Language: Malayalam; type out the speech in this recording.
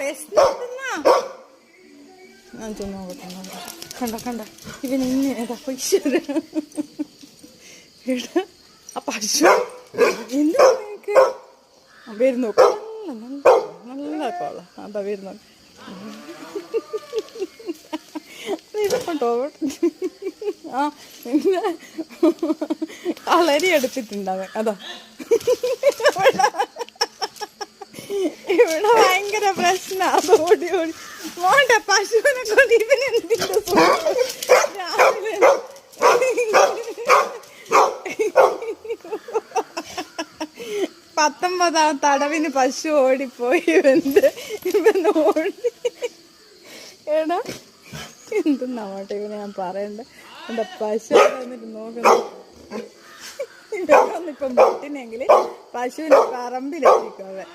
പ്രശ്നം ഞാൻ നോക്കട്ടെ. കണ്ട കണ്ട ഇവൻ ഇങ്ങനെ പൈസ ആ പശു എന്താ നിനക്ക് വരുന്നു. നല്ല കോള അതാ വരുന്നു. കേട്ടോ ആ കളരി എടുത്തിട്ടുണ്ടാവേ. അതാ ഇവിടെ ഭയങ്കര പ്രശ്നം. അത് ഓടി ഓടി മോണ്ട പശുവിനെ കൊണ്ട് ഇവനെന്തിന്റെ രാവിലെ 19ാം തടവിന് പശു ഓടിപ്പോയി. ഇവൻ ഓടി. എടാ എന്തെന്നാവട്ടെ ഇവനെ ഞാൻ പറയണ്ട. എന്താ പശു വന്നിട്ട് നോക്കുന്നു. ഇതൊന്നും ഇപ്പം പൊട്ടിനെങ്കിൽ പശുവിന്റെ പറമ്പിലെത്തിക്കും അവൻ.